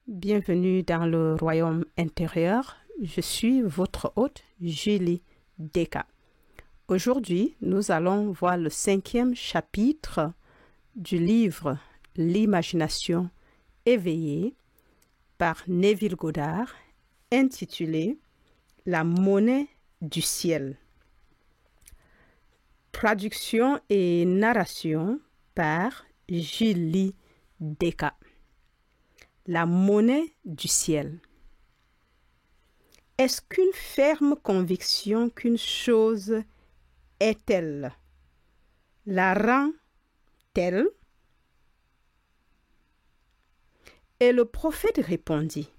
Bienvenue dans le royaume intérieur. Je suis votre hôte, Julie Deka. Aujourd'hui, nous allons voir le 5e chapitre du livre L'imagination éveillée par Neville Goddard, intitulé La monnaie du ciel. Traduction et narration par Julie Deka. La monnaie du ciel. Est-ce qu'une ferme conviction qu'une chose est telle la rend telle? Et le prophète répondit,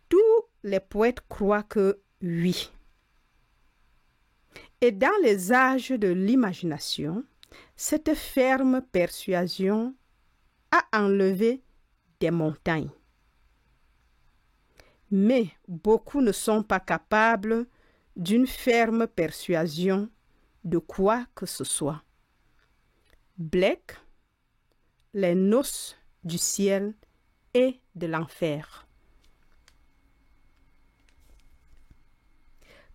tous les poètes croient que oui. Et dans les âges de l'imagination, cette ferme persuasion a enlevé des montagnes. Mais beaucoup ne sont pas capables d'une ferme persuasion de quoi que ce soit. Blake, les noces du ciel et de l'enfer.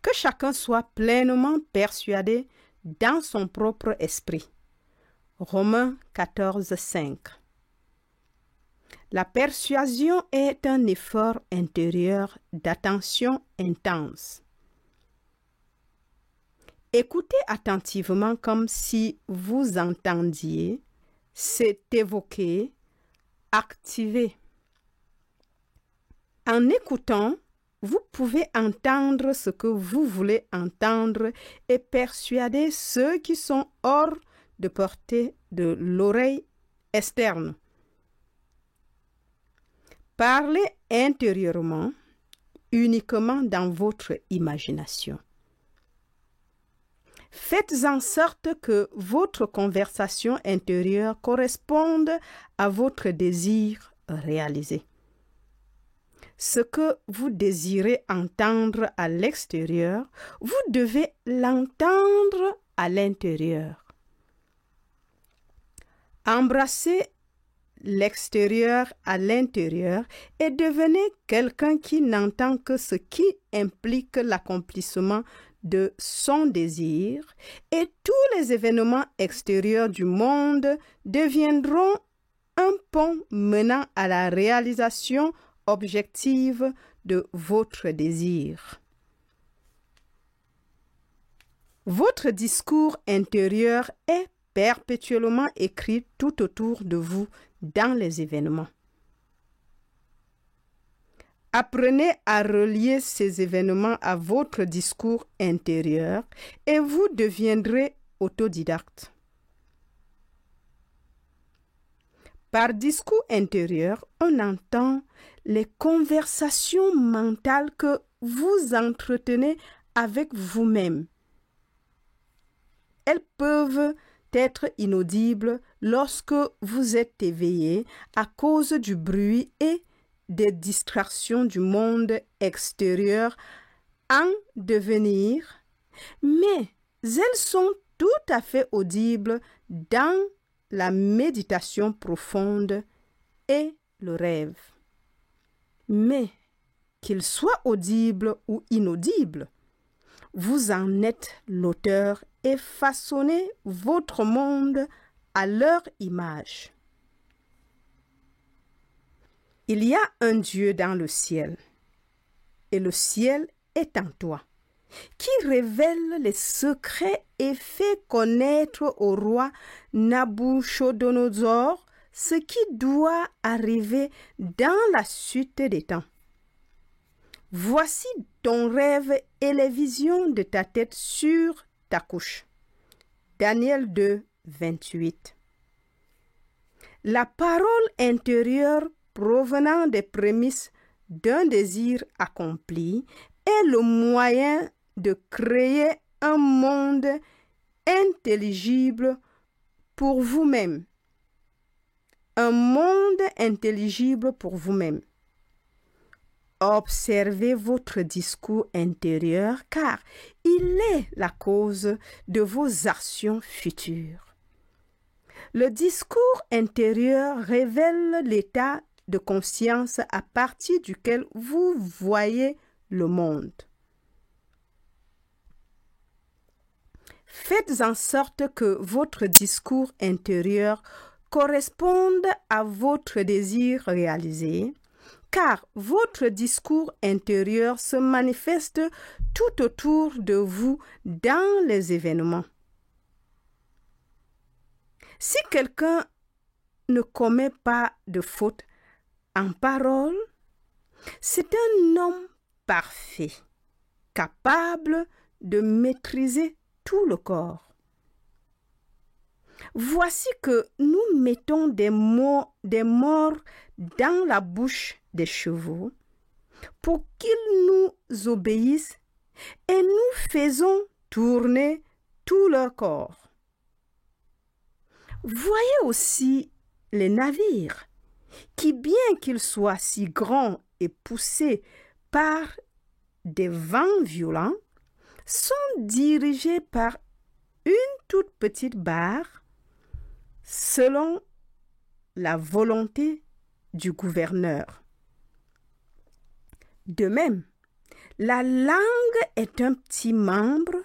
Que chacun soit pleinement persuadé dans son propre esprit. Romains 14, 5. La persuasion est un effort intérieur d'attention intense. Écoutez attentivement comme si vous entendiez, c'est évoqué, activé. En écoutant, vous pouvez entendre ce que vous voulez entendre et persuader ceux qui sont hors de portée de l'oreille externe. Parlez intérieurement, uniquement dans votre imagination. Faites en sorte que votre conversation intérieure corresponde à votre désir réalisé. Ce que vous désirez entendre à l'extérieur, vous devez l'entendre à l'intérieur. Embrassez l'extérieur à l'intérieur et devenez quelqu'un qui n'entend que ce qui implique l'accomplissement de son désir, et tous les événements extérieurs du monde deviendront un pont menant à la réalisation objective de votre désir. Votre discours intérieur est perpétuellement écrit tout autour de vous dans les événements. Apprenez à relier ces événements à votre discours intérieur et vous deviendrez autodidacte. Par discours intérieur, on entend les conversations mentales que vous entretenez avec vous-même. Elles peuvent être inaudibles lorsque vous êtes éveillé à cause du bruit et des distractions du monde extérieur en devenir, mais elles sont tout à fait audibles dans la méditation profonde et le rêve. Mais qu'ils soient audibles ou inaudibles, vous en êtes l'auteur et façonnez votre monde à leur image. Il y a un Dieu dans le ciel, et le ciel est en toi, qui révèle les secrets et fait connaître au roi Nabuchodonosor ce qui doit arriver dans la suite des temps. Voici ton rêve et les visions de ta tête sur ta couche. Daniel 2, 28. La parole intérieure provenant des prémices d'un désir accompli est le moyen de créer un monde intelligible pour vous-même. Un monde intelligible pour vous-même. Observez votre discours intérieur car il est la cause de vos actions futures. Le discours intérieur révèle l'état de conscience à partir duquel vous voyez le monde. Faites en sorte que votre discours intérieur corresponde à votre désir réalisé, car votre discours intérieur se manifeste tout autour de vous dans les événements. Si quelqu'un ne commet pas de faute en parole, c'est un homme parfait, capable de maîtriser tout le corps. Voici que nous mettons des morts dans la bouche des chevaux pour qu'ils nous obéissent et nous faisons tourner tout leur corps. Voyez aussi les navires qui, bien qu'ils soient si grands et poussés par des vents violents, sont dirigés par une toute petite barre selon la volonté du gouverneur. De même, la langue est un petit membre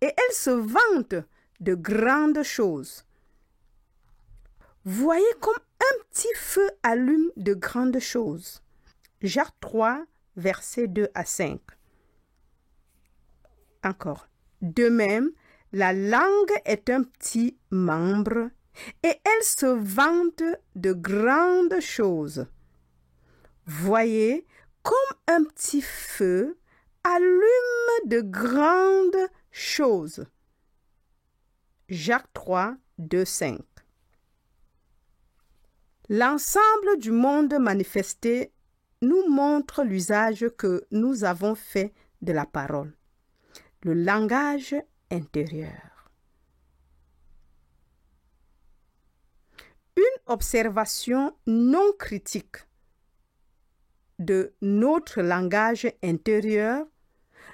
et elle se vante de grandes choses. Voyez comme un petit feu allume de grandes choses. Jacques 3, versets 2 à 5. Encore. De même, la langue est un petit membre et elle se vante de grandes choses. Voyez comme un petit feu allume de grandes choses. Jacques 3, 2, 5. L'ensemble du monde manifesté nous montre l'usage que nous avons fait de la parole, le langage intérieur. Une observation non critique de notre langage intérieur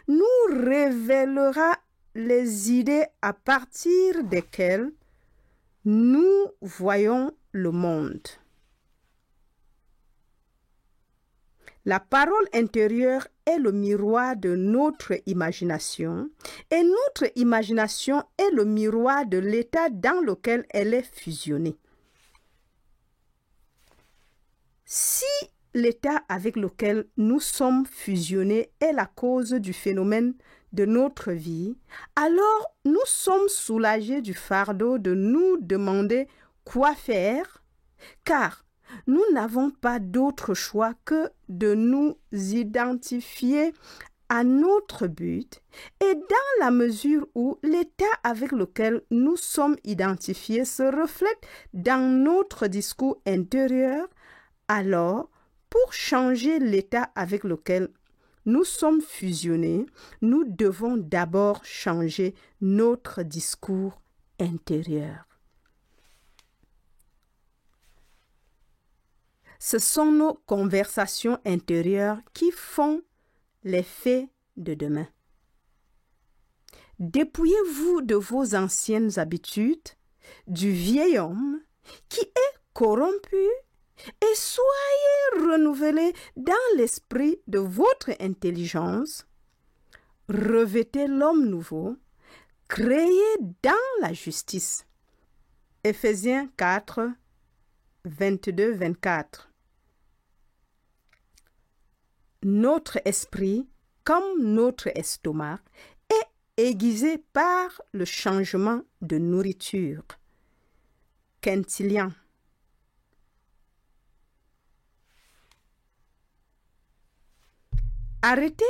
nous révélera les idées à partir desquelles nous voyons le monde. La parole intérieure est le miroir de notre imagination et notre imagination est le miroir de l'état dans lequel elle est fusionnée. Si l'état avec lequel nous sommes fusionnés est la cause du phénomène de notre vie, alors nous sommes soulagés du fardeau de nous demander quoi faire, car nous n'avons pas d'autre choix que de nous identifier à notre but et dans la mesure où l'état avec lequel nous sommes identifiés se reflète dans notre discours intérieur, alors pour changer l'état avec lequel nous sommes fusionnés, nous devons d'abord changer notre discours intérieur. Ce sont nos conversations intérieures qui font les faits de demain. Dépouillez-vous de vos anciennes habitudes, du vieil homme qui est corrompu, et soyez renouvelés dans l'esprit de votre intelligence. Revêtez l'homme nouveau, créé dans la justice. Éphésiens 4, 22-24. Notre esprit, comme notre estomac, est aiguisé par le changement de nourriture. Quintilian. Arrêtez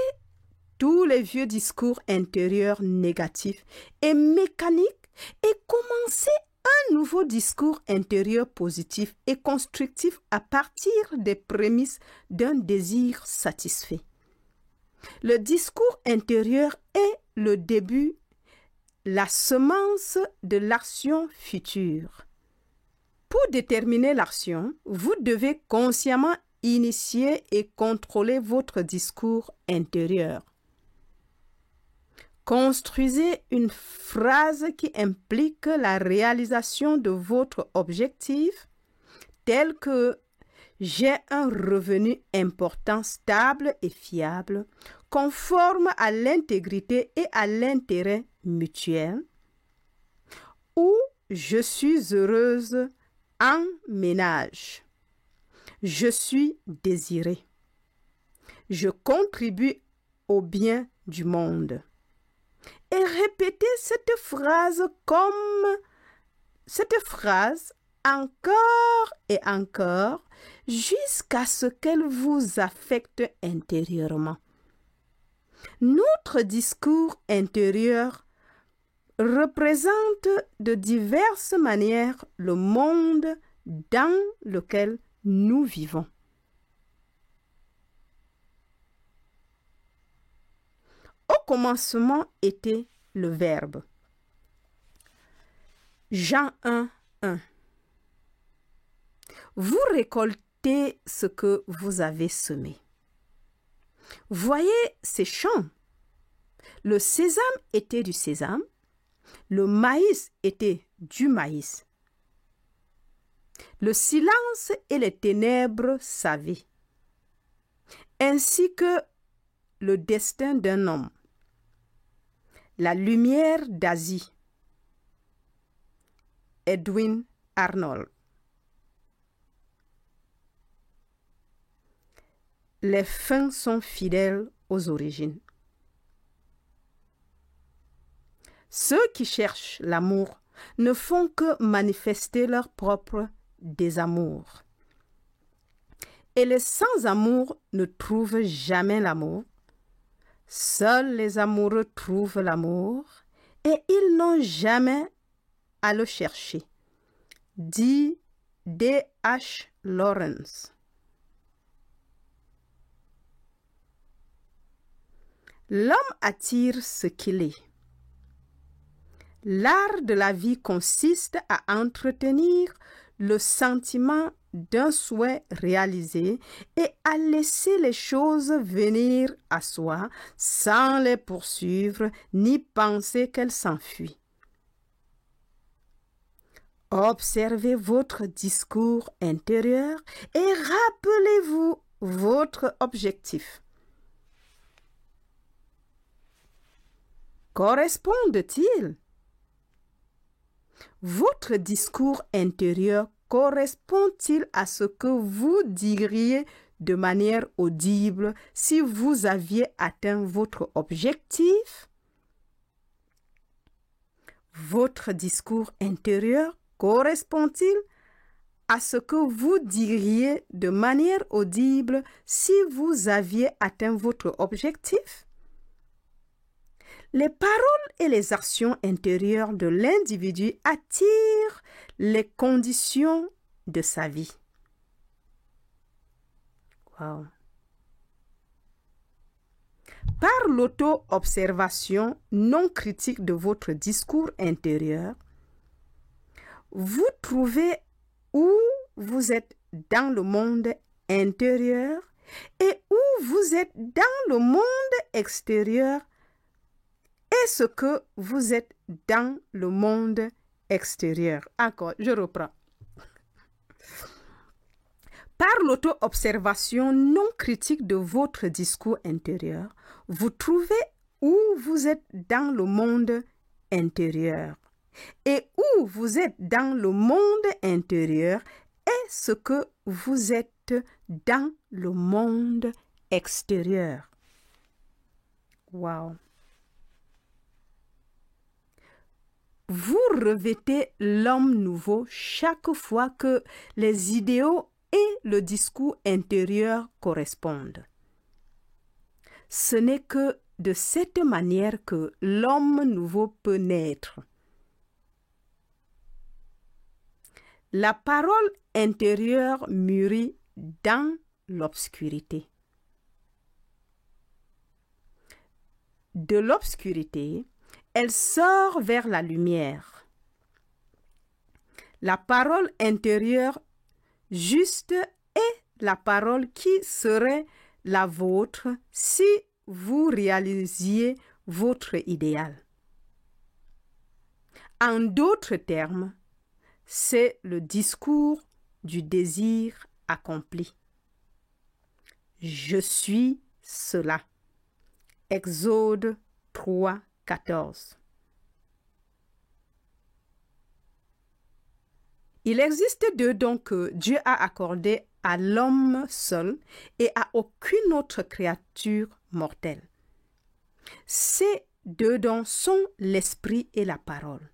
tous les vieux discours intérieurs négatifs et mécaniques et commencez un nouveau discours intérieur positif et constructif à partir des prémices d'un désir satisfait. Le discours intérieur est le début, la semence de l'action future. Pour déterminer l'action, vous devez consciemment initier et contrôler votre discours intérieur. Construisez une phrase qui implique la réalisation de votre objectif, tel que J'ai un revenu important, stable et fiable, conforme à l'intégrité et à l'intérêt mutuel, où je suis heureuse en ménage. Je suis désirée. Je contribue au bien du monde. Et répétez cette phrase encore et encore jusqu'à ce qu'elle vous affecte intérieurement. Notre discours intérieur représente de diverses manières le monde dans lequel nous vivons. Au commencement était le Verbe. Jean 1, 1. Vous récoltez ce que vous avez semé. Voyez ces champs. Le sésame était du sésame. Le maïs était du maïs. Le silence et les ténèbres savaient, ainsi que le destin d'un homme. La lumière d'Asie. Edwin Arnold. Les fins sont fidèles aux origines. Ceux qui cherchent l'amour ne font que manifester leur propre désamour. Et les sans-amour ne trouvent jamais l'amour. Seuls les amoureux trouvent l'amour et ils n'ont jamais à le chercher. Dit D.H. Lawrence. L'homme attire ce qu'il est. L'art de la vie consiste à entretenir le sentiment d'un souhait réalisé et à laisser les choses venir à soi sans les poursuivre ni penser qu'elles s'enfuient. Observez votre discours intérieur et rappelez-vous votre objectif. Correspondent-ils? Votre discours intérieur correspond-il à ce que vous diriez de manière audible si vous aviez atteint votre objectif? Votre discours intérieur correspond-il à ce que vous diriez de manière audible si vous aviez atteint votre objectif? Les paroles et les actions intérieures de l'individu attirent les conditions de sa vie. Wow. Par l'auto-observation non critique de votre discours intérieur, vous trouvez où vous êtes dans le monde intérieur et où vous êtes dans le monde extérieur et ce que vous êtes dans le monde extérieur. Encore, je reprends. Par l'auto-observation non critique de votre discours intérieur, vous trouvez où vous êtes dans le monde intérieur. Et où vous êtes dans le monde intérieur est ce que vous êtes dans le monde extérieur. Wow. Vous revêtez l'homme nouveau chaque fois que les idéaux et le discours intérieur correspondent. Ce n'est que de cette manière que l'homme nouveau peut naître. La parole intérieure mûrit dans l'obscurité. De l'obscurité, elle sort vers la lumière. La parole intérieure juste est la parole qui serait la vôtre si vous réalisiez votre idéal. En d'autres termes, c'est le discours du désir accompli. Je suis cela. Exode 3, 14. Il existe 2 dons que Dieu a accordés à l'homme seul et à aucune autre créature mortelle. Ces 2 dons sont l'esprit et la parole.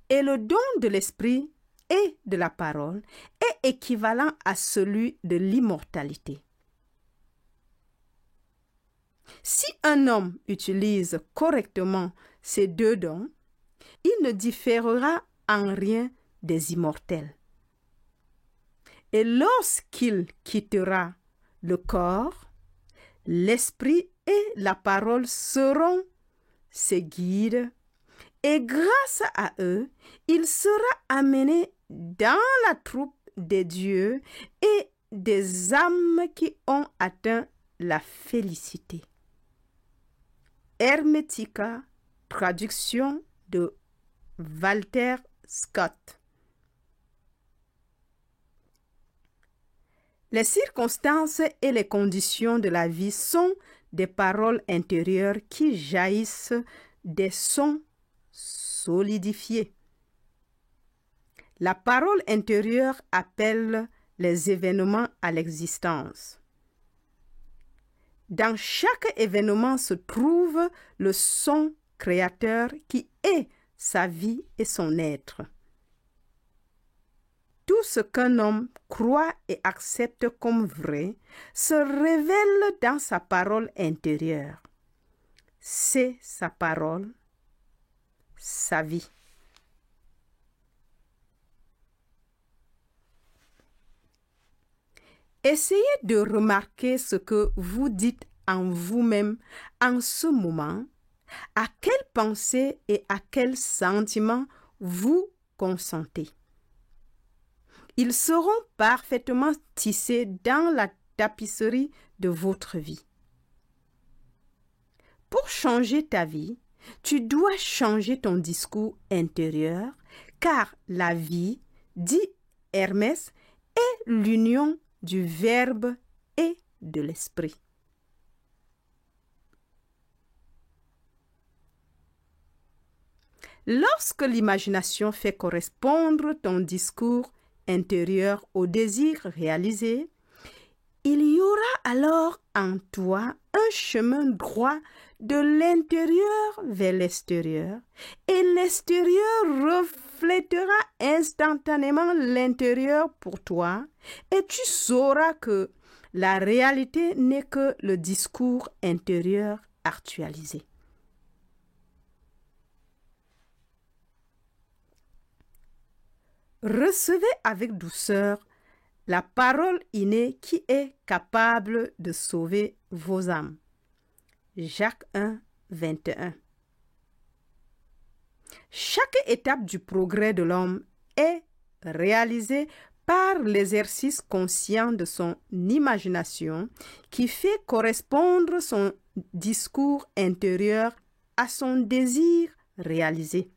Et le don de l'esprit et de la parole est équivalent à celui de l'immortalité. Si un homme utilise correctement ces 2 dons, il ne différera en rien des immortels. Et lorsqu'il quittera le corps, l'esprit et la parole seront ses guides, et grâce à eux, il sera amené dans la troupe des dieux et des âmes qui ont atteint la félicité. Hermetica, traduction de Walter Scott. Les circonstances et les conditions de la vie sont des paroles intérieures qui jaillissent des sons solidifiés. La parole intérieure appelle les événements à l'existence. Dans chaque événement se trouve le son créateur qui est sa vie et son être. Tout ce qu'un homme croit et accepte comme vrai se révèle dans sa parole intérieure. C'est sa parole, sa vie. Essayez de remarquer ce que vous dites en vous-même en ce moment, à quelle pensée et à quel sentiment vous consentez. Ils seront parfaitement tissés dans la tapisserie de votre vie. Pour changer ta vie, tu dois changer ton discours intérieur, car la vie, dit Hermès, est l'union du Verbe et de l'Esprit. Lorsque l'imagination fait correspondre ton discours intérieur au désir réalisé, il y aura alors en toi un chemin droit de l'intérieur vers l'extérieur et l'extérieur reflétera instantanément l'intérieur pour toi et tu sauras que la réalité n'est que le discours intérieur actualisé. Recevez avec douceur la parole innée qui est capable de sauver vos âmes. Jacques 1, 21. Chaque étape du progrès de l'homme est réalisée par l'exercice conscient de son imagination qui fait correspondre son discours intérieur à son désir réalisé.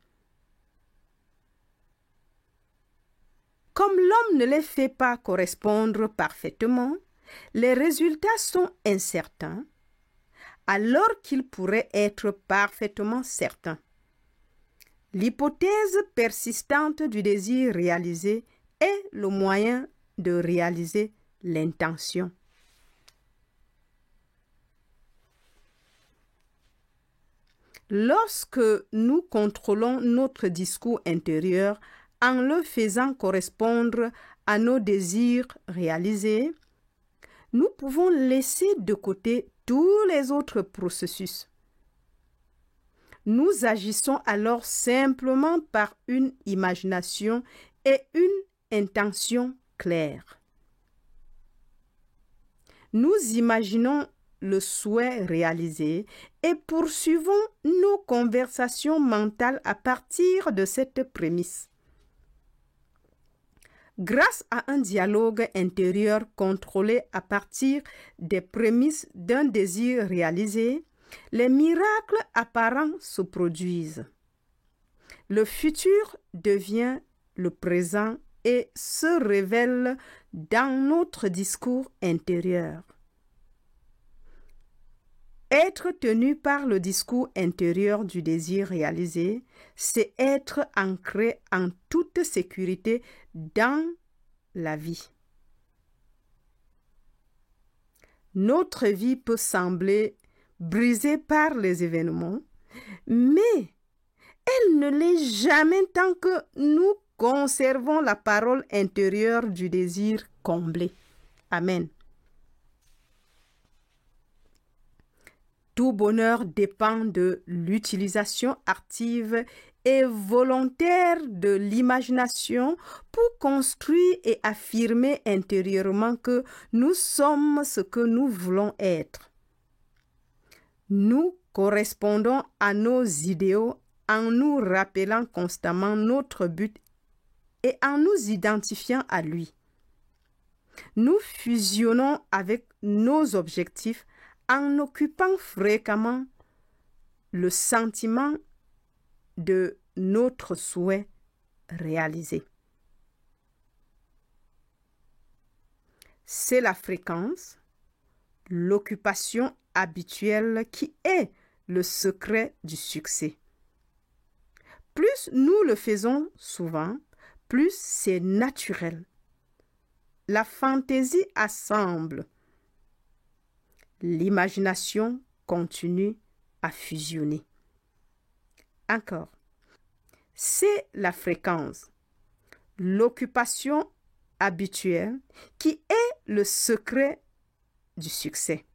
Comme l'homme ne les fait pas correspondre parfaitement, les résultats sont incertains, alors qu'ils pourraient être parfaitement certains. L'hypothèse persistante du désir réalisé est le moyen de réaliser l'intention. Lorsque nous contrôlons notre discours intérieur en le faisant correspondre à nos désirs réalisés, nous pouvons laisser de côté tous les autres processus. Nous agissons alors simplement par une imagination et une intention claire. Nous imaginons le souhait réalisé et poursuivons nos conversations mentales à partir de cette prémisse. Grâce à un dialogue intérieur contrôlé à partir des prémices d'un désir réalisé, les miracles apparents se produisent. Le futur devient le présent et se révèle dans notre discours intérieur. Être tenu par le discours intérieur du désir réalisé, c'est être ancré en toute sécurité dans la vie. Notre vie peut sembler brisée par les événements, mais elle ne l'est jamais tant que nous conservons la parole intérieure du désir comblé. Amen. Tout bonheur dépend de l'utilisation active et volontaire de l'imagination pour construire et affirmer intérieurement que nous sommes ce que nous voulons être. Nous correspondons à nos idéaux en nous rappelant constamment notre but et en nous identifiant à lui. Nous fusionnons avec nos objectifs en occupant fréquemment le sentiment de notre souhait réalisé. C'est la fréquence, l'occupation habituelle qui est le secret du succès. Plus nous le faisons souvent, plus c'est naturel. La fantaisie assemble. L'imagination continue à fusionner. Encore. C'est la fréquence, l'occupation habituelle qui est le secret du succès.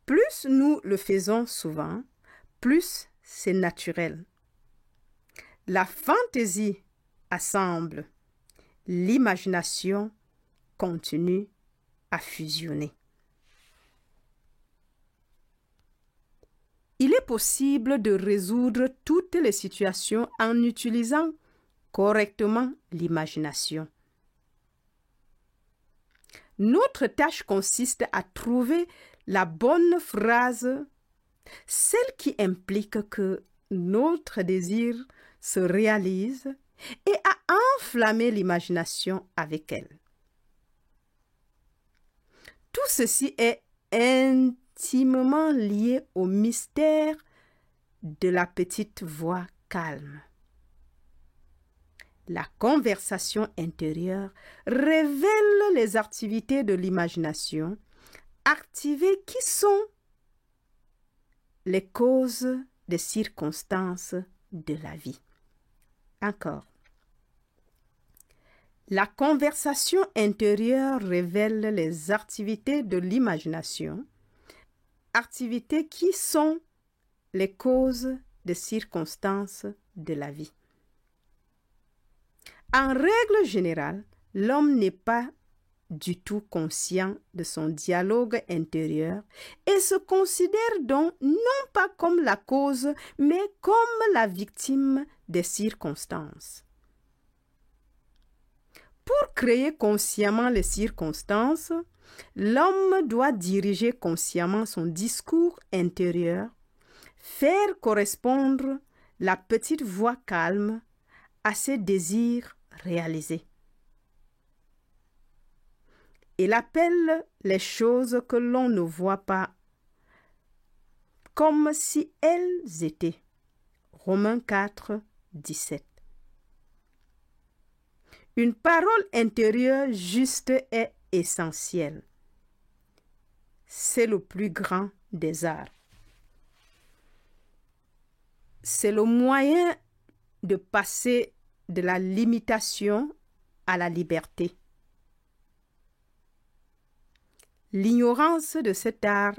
Plus nous le faisons souvent, plus c'est naturel. La fantaisie assemble, l'imagination continue à fusionner. Il est possible de résoudre toutes les situations en utilisant correctement l'imagination. Notre tâche consiste à trouver la bonne phrase, celle qui implique que notre désir se réalise et à enflammer l'imagination avec elle. Tout ceci est intimement lié au mystère de la petite voix calme. La conversation intérieure révèle les activités de l'imagination activées qui sont les causes des circonstances de la vie. Encore. La conversation intérieure révèle les activités de l'imagination, activités qui sont les causes des circonstances de la vie. En règle générale, l'homme n'est pas du tout conscient de son dialogue intérieur et se considère donc non pas comme la cause, mais comme la victime des circonstances. Pour créer consciemment les circonstances, l'homme doit diriger consciemment son discours intérieur, faire correspondre la petite voix calme à ses désirs réalisés. Il appelle les choses que l'on ne voit pas comme si elles étaient. Romains 4, 17. Une parole intérieure juste est essentielle. C'est le plus grand des arts. C'est le moyen de passer de la limitation à la liberté. L'ignorance de cet art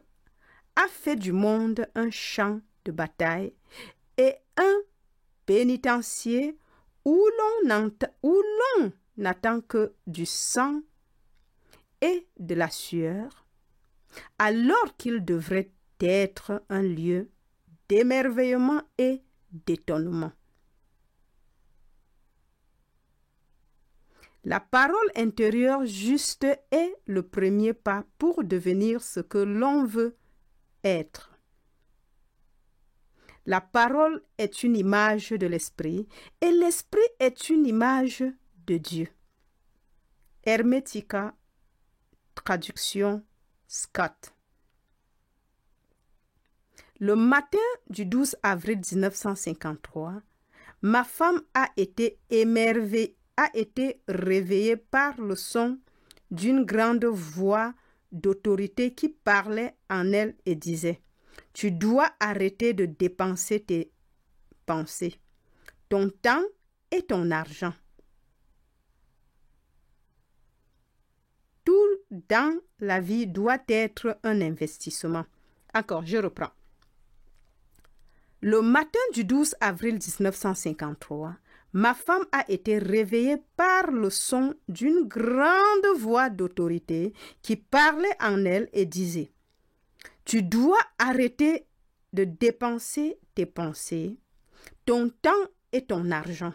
a fait du monde un champ de bataille et un pénitencier où l'on n'attend que du sang et de la sueur, alors qu'il devrait être un lieu d'émerveillement et d'étonnement. La parole intérieure juste est le premier pas pour devenir ce que l'on veut être. La parole est une image de l'esprit et l'esprit est une image de Dieu. Hermetica, traduction Scott. Le matin du 12 avril 1953, ma femme a été réveillée par le son d'une grande voix d'autorité qui parlait en elle et disait: « Tu dois arrêter de dépenser tes pensées, ton temps et ton argent. Tout dans la vie doit être un investissement. » Encore, je reprends. Le matin du 12 avril 1953, ma femme a été réveillée par le son d'une grande voix d'autorité qui parlait en elle et disait: « Tu dois arrêter de dépenser tes pensées, ton temps et ton argent.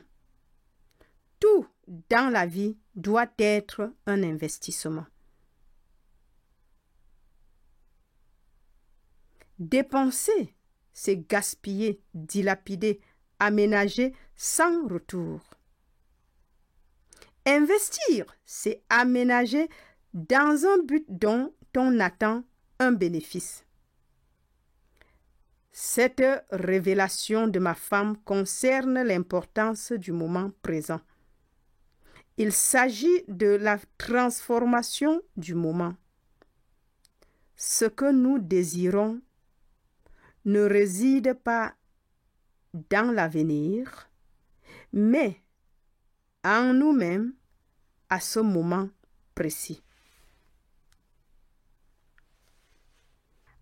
Tout dans la vie doit être un investissement. » Dépenser, c'est gaspiller, dilapider, aménager sans retour. Investir, c'est aménager dans un but dont on attend un bénéfice. Cette révélation de ma femme concerne l'importance du moment présent. Il s'agit de la transformation du moment. Ce que nous désirons ne réside pas dans l'avenir, mais en nous-mêmes à ce moment précis.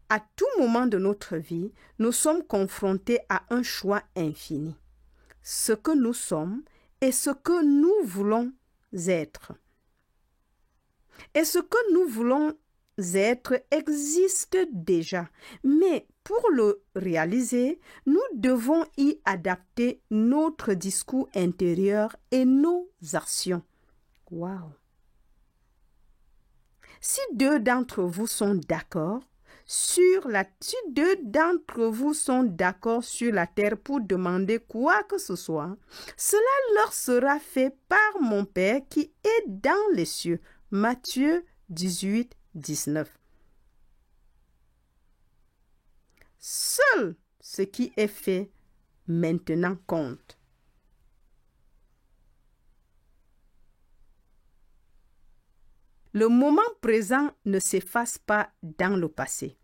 À tout moment de notre vie, nous sommes confrontés à un choix infini. Ce que nous sommes et ce que nous voulons être. Et ce que nous voulons être existe déjà, mais pour le réaliser, nous devons y adapter notre discours intérieur et nos actions. Wow! Si deux d'entre vous sont d'accord sur la terre pour demander quoi que ce soit, cela leur sera fait par mon Père qui est dans les cieux. Matthieu 18, 19. Seul ce qui est fait maintenant compte. Le moment présent ne s'efface pas dans le passé.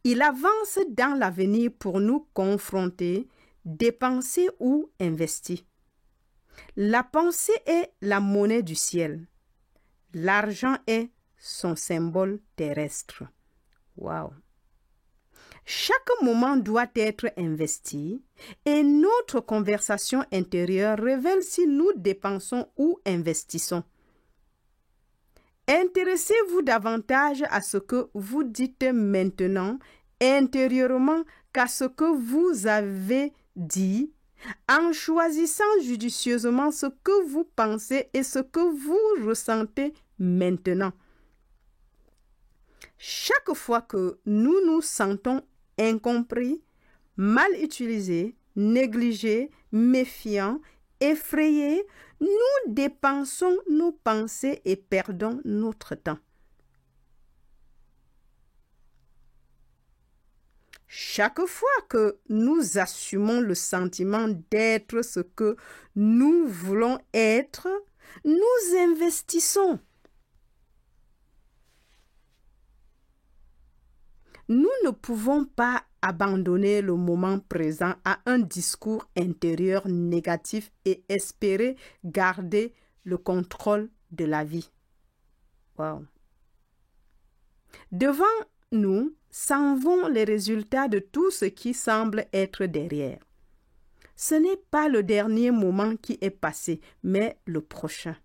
Il avance dans l'avenir pour nous confronter, dépenser ou investir. La pensée est la monnaie du ciel. L'argent est son symbole terrestre. Wow! Chaque moment doit être investi et notre conversation intérieure révèle si nous dépensons ou investissons. Intéressez-vous davantage à ce que vous dites maintenant intérieurement qu'à ce que vous avez dit, en choisissant judicieusement ce que vous pensez et ce que vous ressentez maintenant. Chaque fois que nous nous sentons incompris, mal utilisés, négligés, méfiants, effrayés, nous dépensons nos pensées et perdons notre temps. Chaque fois que nous assumons le sentiment d'être ce que nous voulons être, nous investissons. Nous ne pouvons pas abandonner le moment présent à un discours intérieur négatif et espérer garder le contrôle de la vie. Wow. Devant nous s'en vont les résultats de tout ce qui semble être derrière. Ce n'est pas le dernier moment qui est passé, mais le prochain.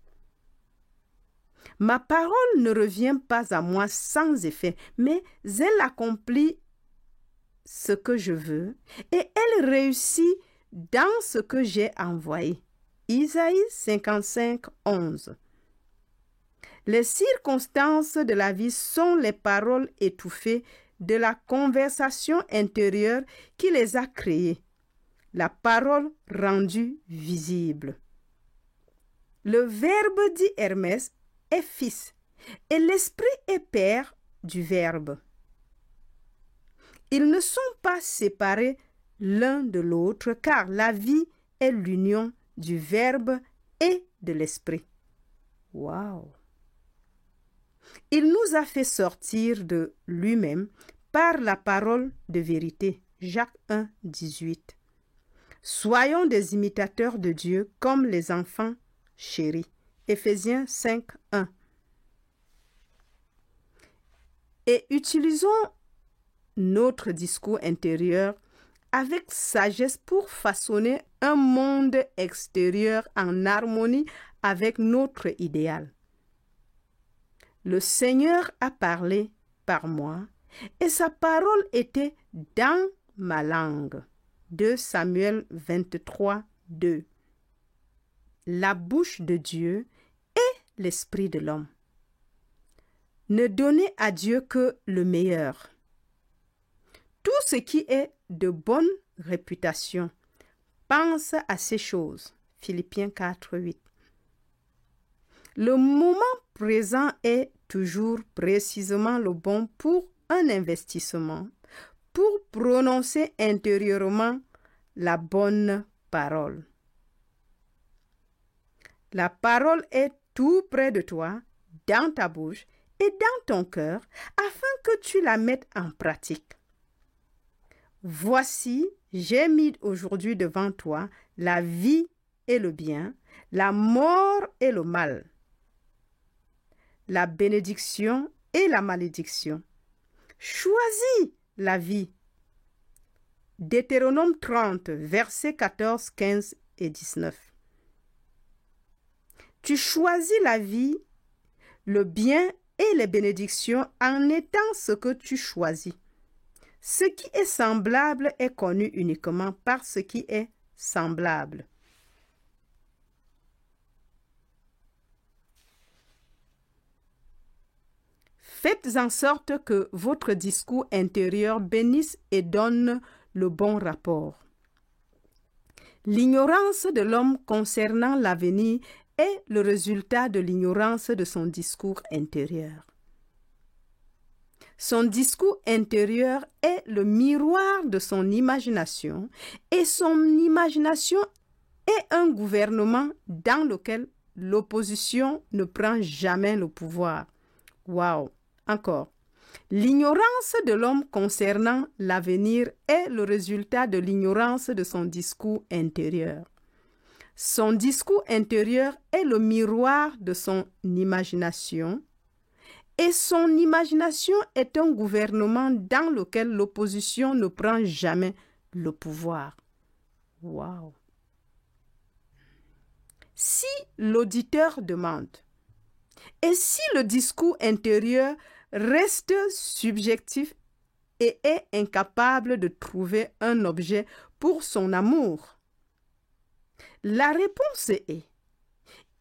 Ma parole ne revient pas à moi sans effet, mais elle accomplit ce que je veux et elle réussit dans ce que j'ai envoyé. Isaïe 55, 11. Les circonstances de la vie sont les paroles étouffées de la conversation intérieure qui les a créées, la parole rendue visible. Le verbe dit Hermès est fils et l'esprit est père du verbe. Ils ne sont pas séparés l'un de l'autre car la vie est l'union du verbe et de l'esprit. Waouh! Il nous a fait sortir de lui-même par la parole de vérité. Jacques 1, 18. Soyons des imitateurs de Dieu comme les enfants chéris. Éphésiens 5, 1. Et utilisons notre discours intérieur avec sagesse pour façonner un monde extérieur en harmonie avec notre idéal. Le Seigneur a parlé par moi et sa parole était dans ma langue. 2 Samuel 23, 2. La bouche de Dieu est l'esprit de l'homme. Ne donnez à Dieu que le meilleur. Tout ce qui est de bonne réputation, pense à ces choses. Philippiens 4, 8. Le moment présent est toujours précisément le bon pour un investissement, pour prononcer intérieurement la bonne parole. La parole est tout près de toi, dans ta bouche et dans ton cœur, afin que tu la mettes en pratique. Voici, j'ai mis aujourd'hui devant toi la vie et le bien, la mort et le mal, la bénédiction et la malédiction. Choisis la vie. Deutéronome 30, versets 14, 15 et 19. Tu choisis la vie, le bien et les bénédictions en étant ce que tu choisis. Ce qui est semblable est connu uniquement par ce qui est semblable. Faites en sorte que votre discours intérieur bénisse et donne le bon rapport. L'ignorance de l'homme concernant l'avenir est le résultat de l'ignorance de son discours intérieur. Son discours intérieur est le miroir de son imagination et son imagination est un gouvernement dans lequel l'opposition ne prend jamais le pouvoir. Waouh! Encore. L'ignorance de l'homme concernant l'avenir est le résultat de l'ignorance de son discours intérieur. Son discours intérieur est le miroir de son imagination et son imagination est un gouvernement dans lequel l'opposition ne prend jamais le pouvoir. Waouh! Si l'auditeur demande, et si le discours intérieur reste subjectif et est incapable de trouver un objet pour son amour, la réponse est,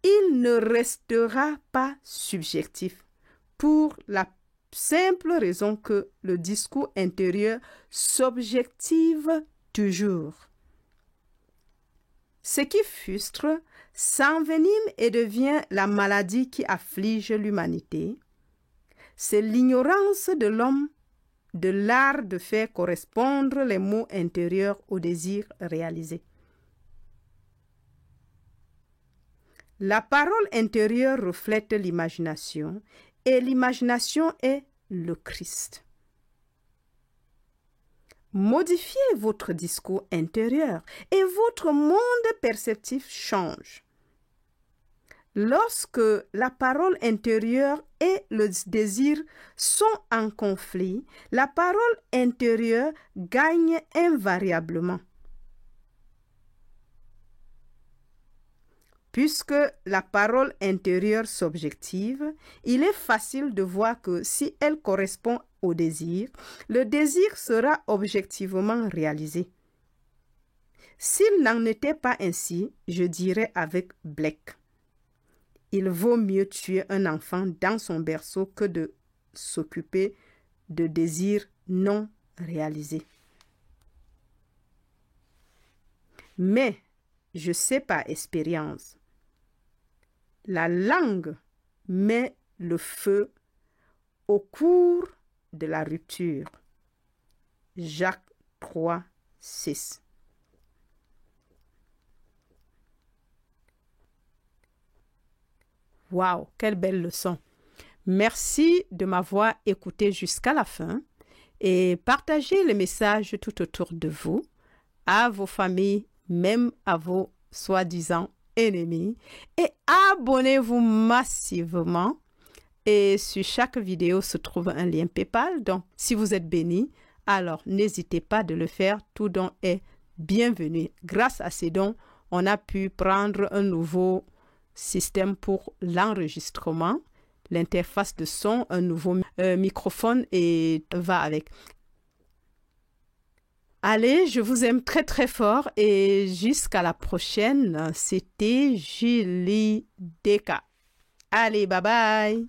il ne restera pas subjectif pour la simple raison que le discours intérieur s'objective toujours. Ce qui frustre s'envenime et devient la maladie qui afflige l'humanité. C'est l'ignorance de l'homme de l'art de faire correspondre les mots intérieurs aux désirs réalisés. La parole intérieure reflète l'imagination et l'imagination est le Christ. Modifiez votre discours intérieur et votre monde perceptif change. Lorsque la parole intérieure et le désir sont en conflit, la parole intérieure gagne invariablement. Puisque la parole intérieure s'objective, il est facile de voir que si elle correspond au désir, le désir sera objectivement réalisé. S'il n'en était pas ainsi, je dirais avec Blake, il vaut mieux tuer un enfant dans son berceau que de s'occuper de désirs non réalisés. Mais je sais par expérience La langue met le feu au cours de la rupture. Jacques 3, 6. Waouh, quelle belle leçon. Merci de m'avoir écouté jusqu'à la fin et partagez le message tout autour de vous, à vos familles, même à vos soi-disant ennemis, et abonnez-vous massivement. Et sur chaque vidéo se trouve un lien PayPal. Donc, si vous êtes béni, alors n'hésitez pas de le faire. Tout don est bienvenu. Grâce à ces dons, on a pu prendre un nouveau système pour l'enregistrement, l'interface de son, un nouveau microphone et va avec. Allez, je vous aime très très fort et jusqu'à la prochaine. C'était Julie Deka. Allez, bye bye.